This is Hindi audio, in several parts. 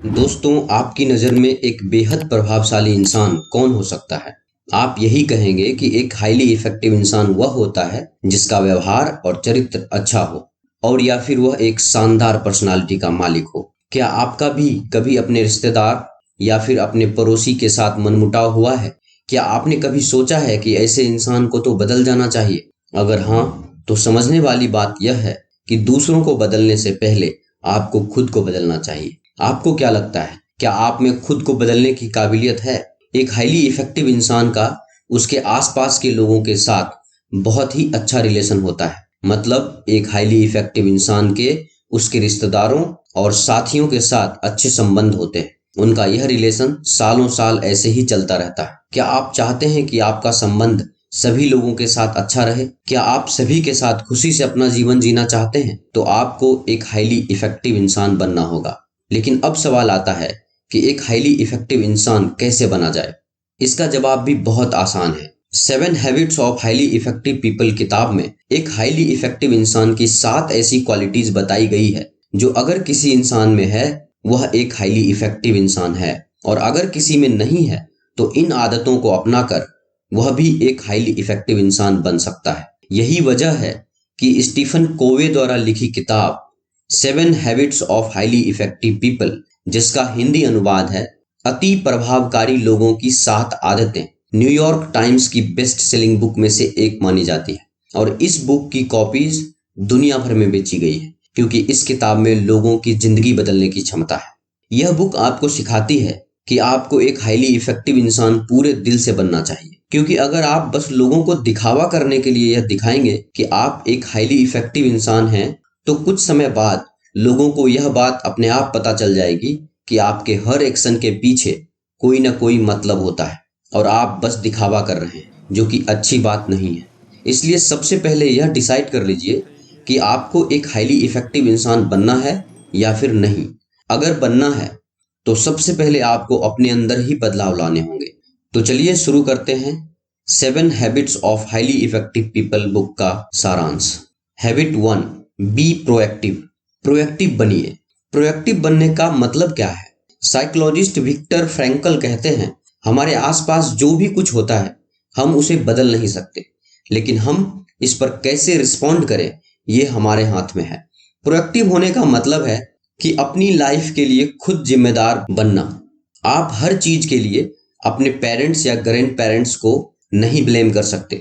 दोस्तों, आपकी नज़र में एक बेहद प्रभावशाली इंसान कौन हो सकता है? आप यही कहेंगे कि एक हाईली इफ़ेक्टिव इंसान वह होता है जिसका व्यवहार और चरित्र अच्छा हो और या फिर वह एक शानदार पर्सनालिटी का मालिक हो। क्या आपका भी कभी अपने रिश्तेदार या फिर अपने पड़ोसी के साथ मनमुटाव हुआ है? क्या आपने कभी सोचा है कि ऐसे इंसान को तो बदल जाना चाहिए? अगर हाँ, तो समझने वाली बात यह है कि दूसरों को बदलने से पहले आपको खुद को बदलना चाहिए। आपको क्या लगता है, क्या आप में खुद को बदलने की काबिलियत है? एक हाईली इफ़ेक्टिव इंसान का उसके आसपास के लोगों के साथ बहुत ही अच्छा रिलेशन होता है। मतलब एक हाईली इफ़ेक्टिव इंसान के उसके रिश्तेदारों और साथियों के साथ अच्छे संबंध होते हैं। उनका यह रिलेशन सालों साल ऐसे ही चलता रहता है। क्या आप चाहते हैं कि आपका संबंध सभी लोगों के साथ अच्छा रहे? क्या आप सभी के साथ खुशी से अपना जीवन जीना चाहते हैं? तो आपको एक हाईली इफ़ेक्टिव इंसान बनना होगा। लेकिन अब सवाल आता है कि एक हाईली इफ़ेक्टिव इंसान कैसे बना जाए? इसका जवाब भी बहुत आसान है। 7 habits of highly effective people किताब में एक हाईली इफ़ेक्टिव इंसान की 7 ऐसी क्वालिटीज बताई गई है जो अगर किसी इंसान में है, वह एक हाईली इफ़ेक्टिव इंसान है, और अगर किसी में नहीं है तो इन आदतों को अपनाकर वह भी एक हाईली इफ़ेक्टिव इंसान बन सकता है। यही वजह है कि स्टीफन कोवे द्वारा लिखी किताब 7 habits of highly effective people, जिसका हिंदी अनुवाद है अति प्रभावकारी लोगों की 7 आदतें, न्यूयॉर्क टाइम्स की बेस्ट सेलिंग बुक में से एक मानी जाती है। और इस बुक की कॉपीज दुनिया भर में बेची गई है क्योंकि इस किताब में लोगों की जिंदगी बदलने की क्षमता है। यह बुक आपको सिखाती है कि आपको एक हाईली इफ़ेक्टिव इंसान पूरे दिल से बनना चाहिए, क्योंकि अगर आप बस लोगों को दिखावा करने के लिए यह दिखाएंगे कि आप एक हाईली इफ़ेक्टिव इंसान हैं, तो कुछ समय बाद लोगों को यह बात अपने आप पता चल जाएगी कि आपके हर एक्शन के पीछे कोई ना कोई मतलब होता है और आप बस दिखावा कर रहे हैं, जो कि अच्छी बात नहीं है। इसलिए सबसे पहले यह डिसाइड कर लीजिए कि आपको एक हाईली इफ़ेक्टिव इंसान बनना है या फिर नहीं। अगर बनना है तो सबसे पहले आपको अपने अंदर ही बदलाव लाने होंगे। तो चलिए शुरू करते हैं 7 habits of highly effective people book का सारांश। Habit 1, be proactive. प्रोएक्टिव बनिए। प्रोएक्टिव बनने का मतलब क्या है? साइकोलॉजिस्ट विक्टर फ्रैंकल कहते हैं, हमारे आसपास जो भी कुछ होता है हम उसे बदल नहीं सकते, लेकिन हम इस पर कैसे रिस्पॉन्ड करें ये हमारे हाथ में है। प्रोएक्टिव होने का मतलब है कि अपनी लाइफ के लिए खुद जिम्मेदार बनना। आप हर चीज के लिए अपने पेरेंट्स या ग्रैंड पेरेंट्स को नहीं ब्लेम कर सकते।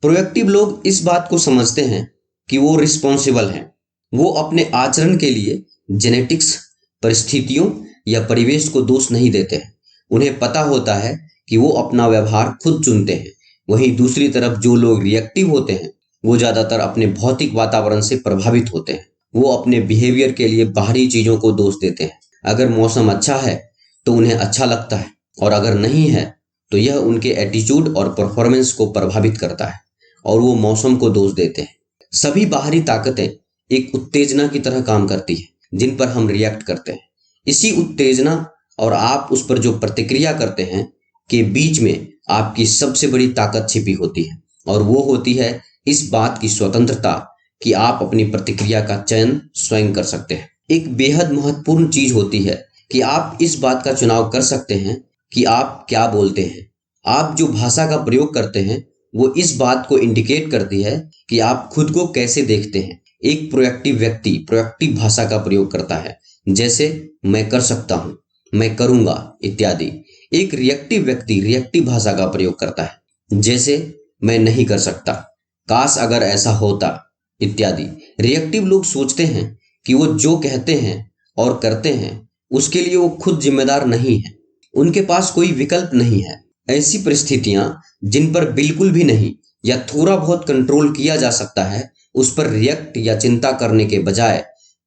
प्रोएक्टिव लोग इस बात को समझते हैं कि वो रिस्पॉन्सिबल हैं। वो अपने आचरण के लिए जेनेटिक्स, परिस्थितियों या परिवेश को दोष नहीं देते हैं। उन्हें पता होता है कि वो अपना व्यवहार खुद चुनते हैं। वहीं दूसरी तरफ जो लोग रिएक्टिव होते हैं, वो ज़्यादातर अपने भौतिक वातावरण से प्रभावित होते हैं। वो अपने बिहेवियर के लिए बाहरी चीज़ों को दोष देते हैं। अगर मौसम अच्छा है तो उन्हें अच्छा लगता है, और अगर नहीं है तो यह उनके एटीट्यूड और परफॉर्मेंस को प्रभावित करता है और वो मौसम को दोष देते हैं। सभी बाहरी ताकतें एक उत्तेजना की तरह काम करती हैं जिन पर हम रिएक्ट करते हैं। इसी उत्तेजना और आप उस पर जो प्रतिक्रिया करते हैं के बीच में आपकी सबसे बड़ी ताकत छिपी होती है, और वो होती है इस बात की स्वतंत्रता कि आप अपनी प्रतिक्रिया का चयन स्वयं कर सकते हैं। एक बेहद महत्वपूर्ण चीज होती है कि आप इस बात का चुनाव कर सकते हैं कि आप क्या बोलते हैं। आप जो भाषा का प्रयोग करते हैं वो इस बात को इंडिकेट करती है कि आप खुद को कैसे देखते हैं। एक प्रोएक्टिव व्यक्ति प्रोएक्टिव भाषा का प्रयोग करता है, जैसे मैं कर सकता हूँ, मैं करूंगा इत्यादि। एक रिएक्टिव व्यक्ति रिएक्टिव भाषा का प्रयोग करता है, जैसे मैं नहीं कर सकता, काश अगर ऐसा होता इत्यादि। रिएक्टिव लोग सोचते हैं कि वो जो कहते हैं और करते हैं उसके लिए वो खुद जिम्मेदार नहीं है। उनके पास कोई विकल्प नहीं है। ऐसी परिस्थितियां जिन पर बिल्कुल भी नहीं या थोड़ा बहुत कंट्रोल किया जा सकता है, उस पर रिएक्ट या चिंता करने के बजाय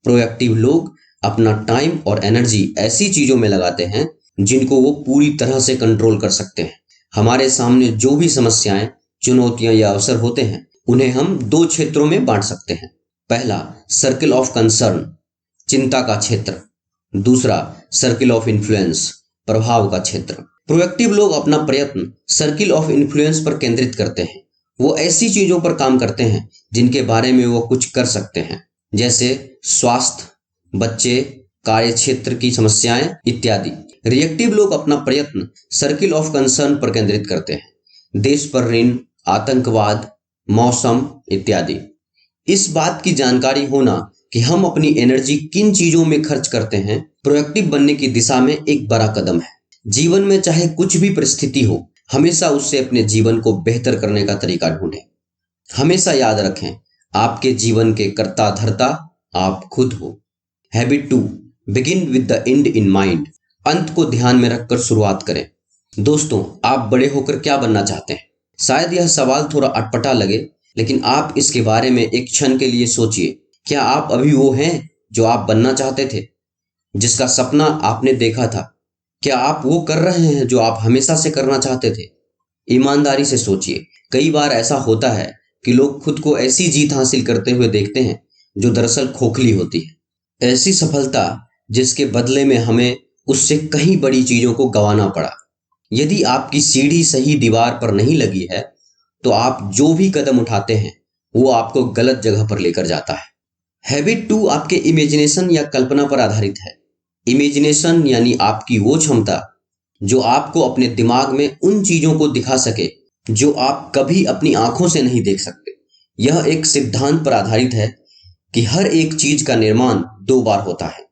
प्रोएक्टिव लोग अपना टाइम और एनर्जी ऐसी चीजों में लगाते हैं जिनको वो पूरी तरह से कंट्रोल कर सकते हैं। हमारे सामने जो भी समस्याएं, चुनौतियां या अवसर होते हैं, उन्हें हम 2 क्षेत्रों में बांट सकते हैं। पहला, सर्किल ऑफ कंसर्न, चिंता का क्षेत्र। दूसरा, सर्किल ऑफ इन्फ्लुएंस, प्रभाव का क्षेत्र। प्रोएक्टिव लोग अपना प्रयत्न सर्किल ऑफ इन्फ्लुएंस पर केंद्रित करते हैं। वो ऐसी चीजों पर काम करते हैं जिनके बारे में वो कुछ कर सकते हैं, जैसे स्वास्थ्य, बच्चे, कार्य क्षेत्र की समस्याएं इत्यादि। रिएक्टिव लोग अपना प्रयत्न सर्किल ऑफ कंसर्न पर केंद्रित करते हैं, देश पर ऋण, आतंकवाद, मौसम इत्यादि। इस बात की जानकारी होना कि हम अपनी एनर्जी किन चीजों में खर्च करते हैं, प्रोएक्टिव बनने की दिशा में एक बड़ा कदम है। जीवन में चाहे कुछ भी परिस्थिति हो, हमेशा उससे अपने जीवन को बेहतर करने का तरीका ढूंढें। हमेशा याद रखें, आपके जीवन के कर्ता धर्ता आप खुद हो। Habit 2, begin with the and in mind. अंत को ध्यान में रखकर शुरुआत करें। दोस्तों, आप बड़े होकर क्या बनना चाहते हैं? शायद यह सवाल थोड़ा अटपटा लगे, लेकिन आप इसके बारे में एक क्षण के लिए सोचिए। क्या आप अभी वो हैं जो आप बनना चाहते थे, जिसका सपना आपने देखा था? क्या आप वो कर रहे हैं जो आप हमेशा से करना चाहते थे? ईमानदारी से सोचिए। कई बार ऐसा होता है कि लोग खुद को ऐसी जीत हासिल करते हुए देखते हैं जो दरअसल खोखली होती है। ऐसी सफलता जिसके बदले में हमें उससे कहीं बड़ी चीजों को गंवाना पड़ा। यदि आपकी सीढ़ी सही दीवार पर नहीं लगी है, तो आप जो भी कदम उठाते हैं वो आपको गलत जगह पर लेकर जाता है। हैबिट 2 आपके इमेजिनेशन या कल्पना पर आधारित है। इमेजिनेशन यानी आपकी वो क्षमता जो आपको अपने दिमाग में उन चीजों को दिखा सके जो आप कभी अपनी आंखों से नहीं देख सकते। यह एक सिद्धांत पर आधारित है कि हर एक चीज का निर्माण 2 बार होता है,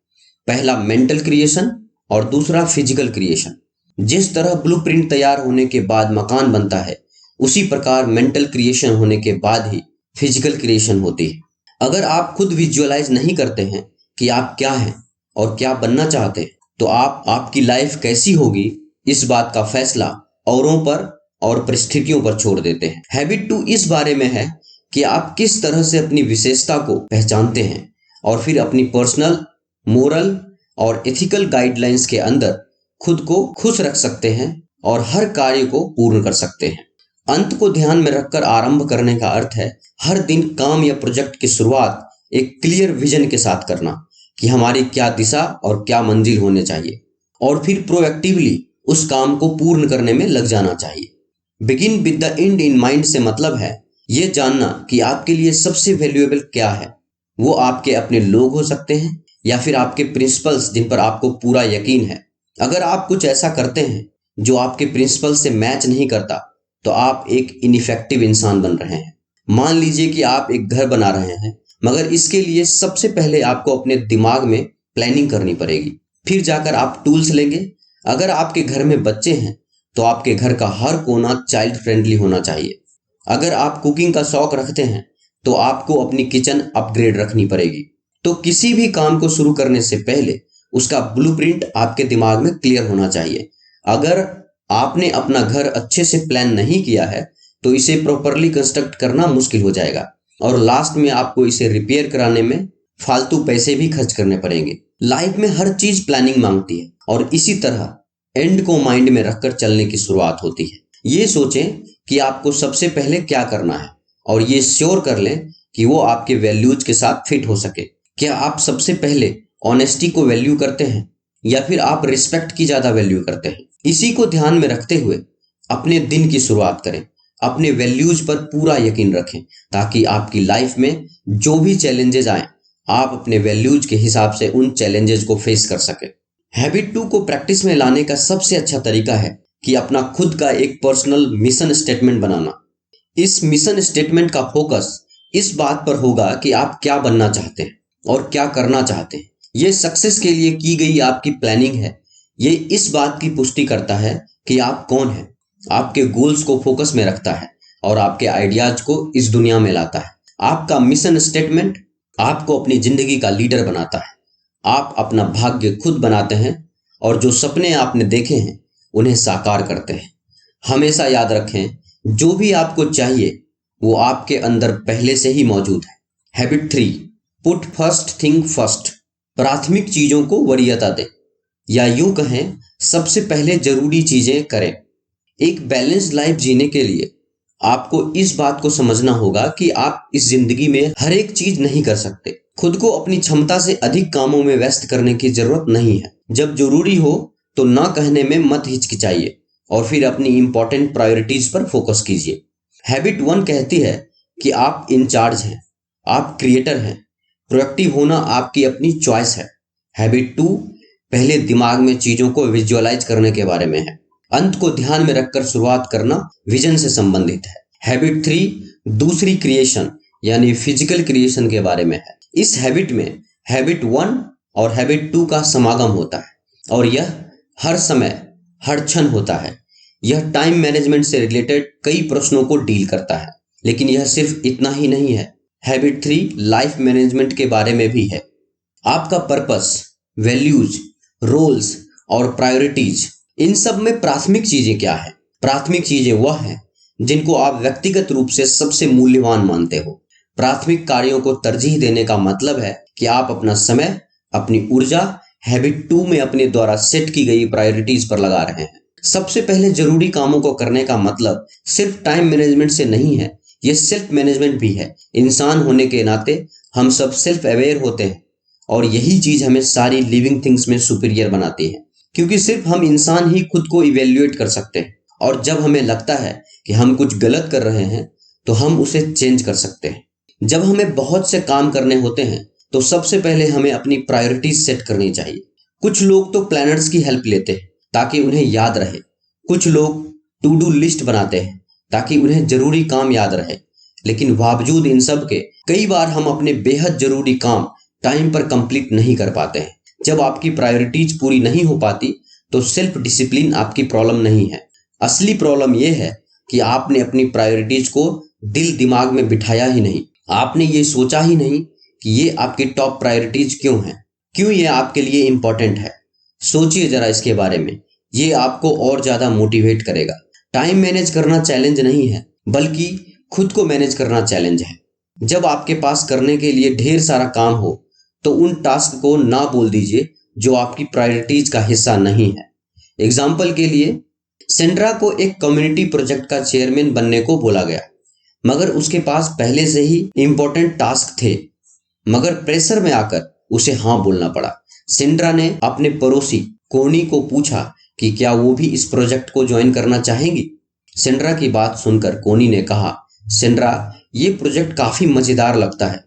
पहला मेंटल क्रिएशन और दूसरा फिजिकल क्रिएशन। जिस तरह ब्लूप्रिंट तैयार होने के बाद मकान बनता है, उसी प्रकार मेंटल क्रिएशन होने के बाद ही फिजिकल क्रिएशन होती है। अगर आप खुद विजुअलाइज नहीं करते हैं कि आप क्या हैं और क्या बनना चाहते हैं, तो आपकी लाइफ कैसी होगी, इस बात का फैसला औरों पर और परिस्थितियों पर छोड़ देते हैं। हैबिट 2 इस बारे में है कि आप किस तरह से अपनी विशेषता को पहचानते हैं और फिर अपनी पर्सनल, मोरल और एथिकल गाइडलाइंस के अंदर खुद को खुश रख सकते हैं और हर कार्य को पूर्ण कर सकते हैं। अंत को ध्यान में रखकर आरंभ करने का अर्थ है हर दिन काम या प्रोजेक्ट की शुरुआत एक क्लियर विजन के साथ करना कि हमारी क्या दिशा और क्या मंजिल होने चाहिए, और फिर प्रोएक्टिवली उस काम को पूर्ण करने में लग जाना चाहिए। Begin with the and in mind से मतलब है ये जानना कि आपके लिए सबसे वैल्यूएबल क्या है। वो आपके अपने लोग हो सकते हैं या फिर आपके प्रिंसिपल्स जिन पर आपको पूरा यकीन है। अगर आप कुछ ऐसा करते हैं जो आपके प्रिंसिपल से मैच नहीं करता, तो आप एक इनइफेक्टिव इंसान बन रहे हैं। मान लीजिए कि आप एक घर बना रहे हैं, मगर इसके लिए सबसे पहले आपको अपने दिमाग में प्लानिंग करनी पड़ेगी, फिर जाकर आप टूल्स लेंगे। अगर आपके घर में बच्चे हैं, तो आपके घर का हर कोना चाइल्ड फ्रेंडली होना चाहिए। अगर आप कुकिंग का शौक रखते हैं, तो आपको अपनी किचन अपग्रेड रखनी पड़ेगी। तो किसी भी काम को शुरू करने से पहले उसका ब्लूप्रिंट आपके दिमाग में क्लियर होना चाहिए। अगर आपने अपना घर अच्छे से प्लान नहीं किया है, तो इसे प्रॉपरली कंस्ट्रक्ट करना मुश्किल हो जाएगा और लास्ट में आपको इसे रिपेयर कराने में फालतू पैसे भी खर्च करने पड़ेंगे। लाइफ में हर चीज प्लानिंग मांगती है और इसी तरह एंड को माइंड में रखकर चलने की शुरुआत होती है। ये सोचें कि आपको सबसे पहले क्या करना है और ये श्योर कर लें कि वो आपके वैल्यूज के साथ फिट हो सके। क्या आप सबसे पहले ऑनेस्टी को वैल्यू करते हैं या फिर आप रिस्पेक्ट की ज्यादा वैल्यू करते हैं? इसी को ध्यान में रखते हुए अपने दिन की शुरुआत करें। अपने वैल्यूज पर पूरा यकीन रखें ताकि आपकी लाइफ में जो भी चैलेंजेस आए, आप अपने वैल्यूज के हिसाब से उन चैलेंजेस को फेस कर सके। हैबिट 2 को प्रैक्टिस में लाने का सबसे अच्छा तरीका है कि अपना खुद का एक पर्सनल मिशन स्टेटमेंट बनाना। इस मिशन स्टेटमेंट का फोकस इस बात पर होगा कि आप क्या बनना चाहते हैं और क्या करना चाहते हैं। ये सक्सेस के लिए की गई आपकी प्लानिंग है। ये इस बात की पुष्टि करता है कि आप कौन हैं, आपके गोल्स को फोकस में रखता है और आपके आइडियाज को इस दुनिया में लाता है। आपका मिशन स्टेटमेंट आपको अपनी जिंदगी का लीडर बनाता है। आप अपना भाग्य खुद बनाते हैं और जो सपने आपने देखे हैं उन्हें साकार करते हैं। हमेशा याद रखें, जो भी आपको चाहिए वो आपके अंदर पहले से ही मौजूद है। Habit 3, put first thing first. प्राथमिक चीजों को वरीयता दें, या यूं कहें सबसे पहले जरूरी चीजें करें। एक बैलेंस्ड लाइफ जीने के लिए आपको इस बात को समझना होगा कि आप इस जिंदगी में हर एक चीज नहीं कर सकते। खुद को अपनी क्षमता से अधिक कामों में व्यस्त करने की जरूरत नहीं है। जब जरूरी हो तो ना कहने में मत हिचकिचाइए और फिर अपनी इंपॉर्टेंट प्रायोरिटीज पर फोकस कीजिए। हैबिट 1 कहती है कि आप इंचार्ज हैं, आप क्रिएटर हैं। प्रोएक्टिव होना आपकी अपनी चॉइस है। हैबिट 2 पहले दिमाग में चीजों को विजुअलाइज करने के बारे में है। अंत को ध्यान में रखकर शुरुआत करना विजन से संबंधित है। हैबिट 3 दूसरी क्रिएशन यानी फिजिकल क्रिएशन के बारे में है। इस हैबिट में हैबिट 1 और हैबिट 2 का समागम होता है और यह हर समय हर क्षण होता है। यह टाइम मैनेजमेंट से रिलेटेड कई प्रश्नों को डील करता है, लेकिन यह सिर्फ इतना ही नहीं है। हैबिट 3 लाइफ मैनेजमेंट के बारे में भी है। आपका पर्पस, वैल्यूज, रोल्स और प्रायोरिटीज, इन सब में प्राथमिक चीजें क्या है? प्राथमिक चीजें वह हैं जिनको आप व्यक्तिगत रूप से सबसे मूल्यवान मानते हो। प्राथमिक कार्यों को तरजीह देने का मतलब है कि आप अपना समय, अपनी ऊर्जा हैबिट 2 में अपने द्वारा सेट की गई प्रायोरिटीज पर लगा रहे हैं। सबसे पहले जरूरी कामों को करने का मतलब सिर्फ टाइम मैनेजमेंट से नहीं है, यह सेल्फ मैनेजमेंट भी है। इंसान होने के नाते हम सब सेल्फ अवेयर होते हैं और यही चीज हमें सारी लिविंग थिंग्स में सुपीरियर बनाती है, क्योंकि सिर्फ हम इंसान ही खुद को इवेल्युएट कर सकते हैं और जब हमें लगता है कि हम कुछ गलत कर रहे हैं तो हम उसे चेंज कर सकते हैं। जब हमें बहुत से काम करने होते हैं तो सबसे पहले हमें अपनी प्रायोरिटीज सेट करनी चाहिए। कुछ लोग तो प्लानर्स की हेल्प लेते हैं ताकि उन्हें याद रहे। कुछ लोग टू डू लिस्ट बनाते हैं ताकि उन्हें जरूरी काम याद रहे। लेकिन बावजूद इन सब के कई बार हम अपने बेहद जरूरी काम टाइम पर कंप्लीट नहीं कर पाते हैं। जब आपकी प्रायोरिटीज पूरी नहीं हो पाती तो सेल्फ डिसिप्लिन आपकी प्रॉब्लम नहीं है। असली प्रॉब्लम यह है कि आपने अपनी प्रायोरिटीज को दिल दिमाग में बिठाया ही नहीं। आपने ये सोचा ही नहीं कि ये आपकी टॉप प्रायोरिटीज क्यों हैं, क्यों ये आपके लिए इंपॉर्टेंट है। सोचिए जरा इसके बारे में, ये आपको और ज्यादा मोटिवेट करेगा। टाइम मैनेज करना चैलेंज नहीं है, बल्कि खुद को मैनेज करना चैलेंज है। जब आपके पास करने के लिए ढेर सारा काम हो तो उन टास्क को ना बोल दीजिए जो आपकी प्रायोरिटीज का हिस्सा नहीं है। एग्जाम्पल के लिए, सेंड्रा को एक कम्युनिटी प्रोजेक्ट का चेयरमैन बनने को बोला गया, मगर उसके पास पहले से ही इंपॉर्टेंट टास्क थे, मगर प्रेशर में आकर उसे हाँ बोलना पड़ा। सेंड्रा ने अपने पड़ोसी कोनी को पूछा कि क्या वो भी इस प्रोजेक्ट को ज्वाइन करना चाहेंगी। सेंड्रा की बात सुनकर कोनी ने कहा, सेंड्रा, ये प्रोजेक्ट काफी मजेदार लगता है,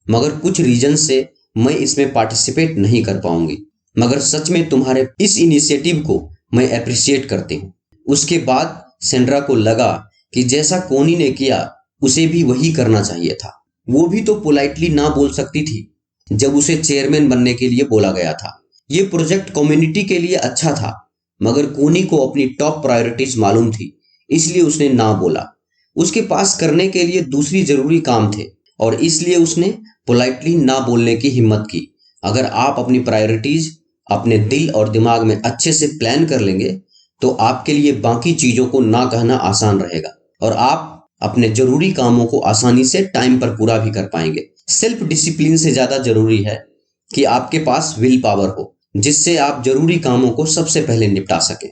मगर कुछ रीजन से मैं इसमें पार्टिसिपेट नहीं कर पाऊंगी, मगर सच में तुम्हारे इस इनिशिएटिव को मैं अप्रिशिएट करती हूँ। उसके बाद सेंड्रा को लगा कि जैसा कोनी ने किया उसे भी वही करना चाहिए था। वो भी तो पोलाइटली ना बोल सकती थी जब उसे चेयरमैन बनने के लिए बोला गया था। ये प्रोजेक्ट कम्युनिटी के लिए अच्छा था, मगर कोनी को अपनी टॉप प्रायोरिटीज मालूम थी, इसलिए उसने ना बोला। उसके पास करने के लिए दूसरी जरूरी काम थे और इसलिए उसने पोलाइटली ना बोलने की हिम्मत की। अगर आप अपनी प्रायोरिटीज अपने दिल और दिमाग में अच्छे से प्लान कर लेंगे तो आपके लिए बाकी चीजों को ना कहना आसान रहेगा और आप अपने जरूरी कामों को आसानी से टाइम पर पूरा भी कर पाएंगे। सेल्फ डिसिप्लिन से ज्यादा जरूरी है कि आपके पास विल पावर हो, जिससे आप जरूरी कामों को सबसे पहले निपटा सके।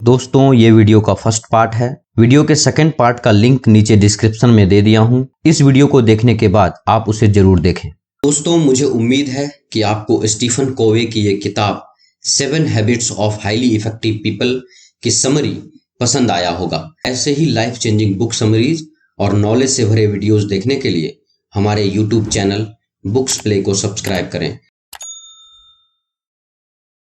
दोस्तों, ये वीडियो का फर्स्ट पार्ट है। वीडियो के सेकंड पार्ट का लिंक नीचे डिस्क्रिप्शन में दे दिया हूं। इस वीडियो को देखने के बाद आप उसे जरूर देखें। दोस्तों, मुझे उम्मीद है कि आपको स्टीफन कोवे की ये किताब 7 habits of highly effective people की समरी पसंद आया होगा। ऐसे ही लाइफ चेंजिंग बुक समरीज और नॉलेज से भरे वीडियोस देखने के लिए हमारे YouTube चैनल बुक्स प्ले को सब्सक्राइब करें